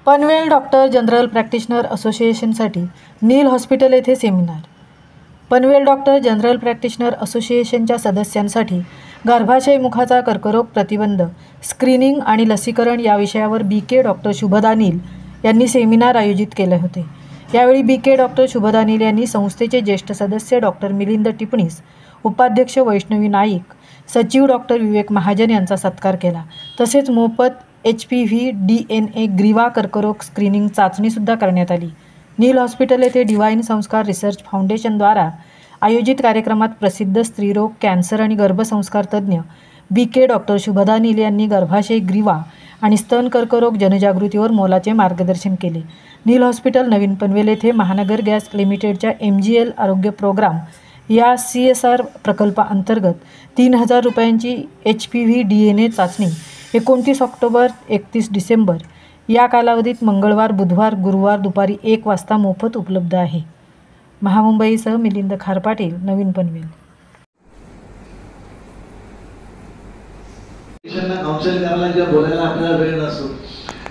Panvel doctor general practitioner असोसिएशनसाठी नील hospital येथे seminar. Panvel doctor general practitioner असोसिएशनच्या सदस्यांसाठी गर्भाशय मुखाचा कर्करोग प्रतिबंध, स्क्रीनिंग आणि लसीकरण या विषयावर BK डॉक्टर शुभदा नील यांनी सेमिनार आयोजित केले होते। यावेळी BK डॉक्टर शुभदा नील यांनी संस्थेचे ज्येष्ठ सदस्य डॉक्टर मिलिंद टिपणीस, उपाध्यक्ष वैष्णवी नाईक, सचिव डॉक्टर विवेक महाजन यांचा सत्कार केला। तसेच मोफत HPV DNA ग्रीवा कर्करोग स्क्रीनिंग चाचणीसुद्धा करण्यात आली। नील हॉस्पिटल येथे डिवाइन संस्कार रिसर्च फाउंडेशनद्वारा आयोजित कार्यक्रमात प्रसिद्ध स्त्रीरोग, कॅन्सर आणि गर्भसंस्कार तज्ज्ञ BK डॉक्टर शुभदा नील यांनी गर्भाशय ग्रीवा आणि स्तन कर्करोग जनजागृतीवर मोलाचे मार्गदर्शन केले। नील हॉस्पिटल नवीन पनवेल येथे महानगर गॅस लिमिटेडच्या MGL आरोग्य प्रोग्राम या CSR प्रकल्पाअंतर्गत 3000 रुपयांची HPV DNA चाचणी 29 ऑक्टोबर 31 डिसेंबर या कालावधीत मंगळवार, बुधवार, गुरुवार दुपारी 1 वाजता मोफत उपलब्ध आहे। महामुंबईसह मिलिंद खार पाटील, नवीन पनवेल। काउन्सिल करायला किंवा बोलायला आपल्याला वेळ नसतो,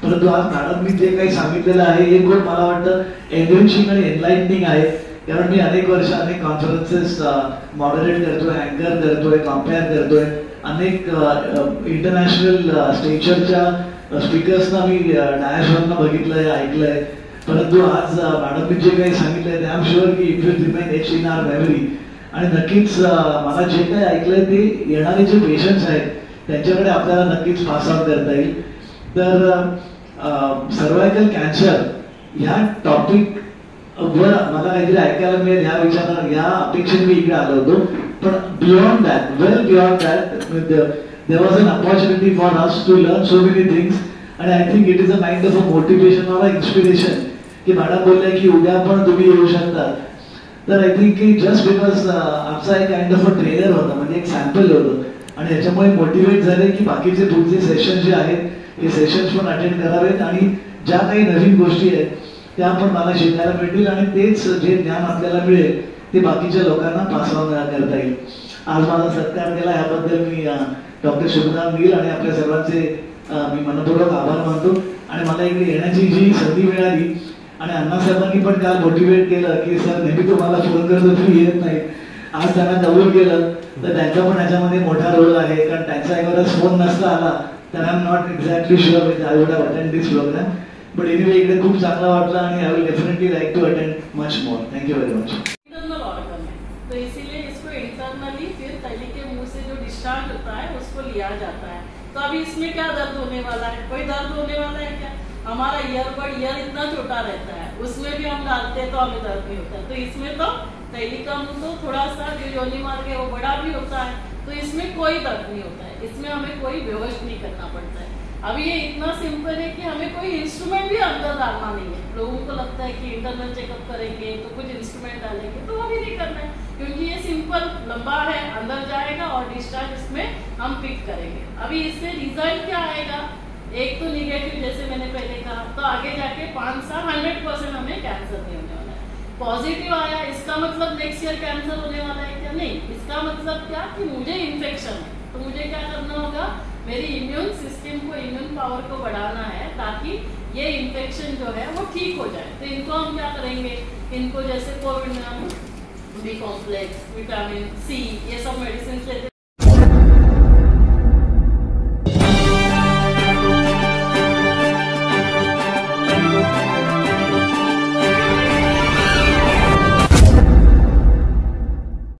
परंतु आज मॅडमनी जे काही सांगितलेलं आहे हे खूप मला वाटतं एनरिचिंग आणि एनलाइटनिंग आहे। कारण मी अनेक वर्ष अनेक कॉन्फरन्सेस मॉडरेट करतोय, अँकर करतोय, कम्पेअर करतोय, अनेक इंटरनॅशनल स्टेजरच्या स्पीकर्सना मी डायसवरनं बघितलंय, ऐकलंय, परंतु आज मॅडमनी जे काही सांगितलंय आय एम शुअर की it will remain etch in our memory. आणि नक्कीच मला जे काही ऐकलंय ते येणारे जे पेशंट्स आहेत त्यांच्याकडे आपल्याला नक्कीच पास आउट करता येईल। तर सर्वायकल कॅन्सर ह्या टॉपिक वर मला काहीतरी ऐकायला मिळेल ह्या विचारानं, ह्या अपेक्षेने मी इकडे आलो होतो। पण beyond that, well beyond that, there was an opportunity for us to learn so many things and I think it is a kind of a motivation or a inspiration की मॅडम बोलले की उद्या पण तुम्ही येऊ शकता। तर आय थिंक की जस्ट बिकॉज आमचा एक काइंड ऑफ अ ट्रेनर होता, म्हणजे एक सॅम्पल होतं आणि याच्यामुळे मोटिवेट झाले की बाकीचे पुढचे सेशन जे आहेत हे सेशन्स पण अटेंड करावेत आणि ज्या काही नवीन गोष्टी आहेत त्या पण मला शिकायला मिळतील आणि तेच जे ज्ञान आपल्याला मिळेल ते बाकीच्या लोकांना पास ऑन करता येईल। आज माझा सत्कार केला याबद्दल मी डॉक्टर शुभदा नील आणि आपल्या सर्वांचे मी मनपूर्वक आभार मानतो। आणि मला इकडे येण्याची जी संधी मिळाली आणि अण्णासाहेबांनी पण काल मोटिवेट केलं की सर नेहमी तुम्हाला फोन करतो तुम्ही येत नाही, आज त्यांना कबूल केलं तर त्यांचा पण याच्यामध्ये मोठा रोल आहे। कारण त्यांचा एकवरच फोन नसता आला तर I am not exactly sure with I would have attend this program, but anyway इकडे खूप चांगला वाटलं आणि I will definitely like to attend much more. Thank you very much. तो इसीलिए इसको इंटरनली फिर तली के मुंह से जो डिस्चार्ज होता है उसको लिया जाता है। तो अभी इसमें क्या दर्द होने वाला है? कोई दर्द होने वाला है क्या? हमारा ईयर इतना छोटा रहता है, उसमें भी हम डालते हैं तो हमें दर्द नहीं होता। तो इसमें तो तैली का मुंह तो थोड़ा सा जो योनि मार्ग है वो बड़ा भी होता है, तो इसमें कोई दर्द नहीं होता है, इसमें हमें कोई बेहोश नहीं करना पड़ता है। अभी ये इतना सिंपल है कि हमें कोई इंस्ट्रूमेंट भी अंदर डालना नहीं है। लोगों को लगता है कि इंटरनल चेकअप करेंगे तो कुछ इंस्ट्रूमेंट डालेंगे, तो वो भी नहीं करना है क्योंकि ये सिंपल लंबा है, अंदर जाएगा और डिस्चार्ज इसमें हम पिक करेंगे। अभी इससे रिजल्ट क्या आएगा? एक तो निगेटिव जैसे मैंने पहले कहा, तो आगे जाके 5 साल 100% हमें कैंसर नहीं होने वाला है। पॉजिटिव आया इसका मतलब नेक्स्ट ईयर कैंसर होने वाला है क्या? नहीं, इसका मतलब क्या कि मुझे इन्फेक्शन है तो मुझे क्या करना होगा, मेरी इम्यून सिस्टम को, इम्यून पावर को बढ़ाना है ताकि ये इन्फेक्शन जो है वो ठीक हो जाए। तो इनको हम क्या करेंगे, इनको जैसे कोविड में हम बी कॉम्प्लेक्स, विटामिन C ये सब मेडिसिन लेते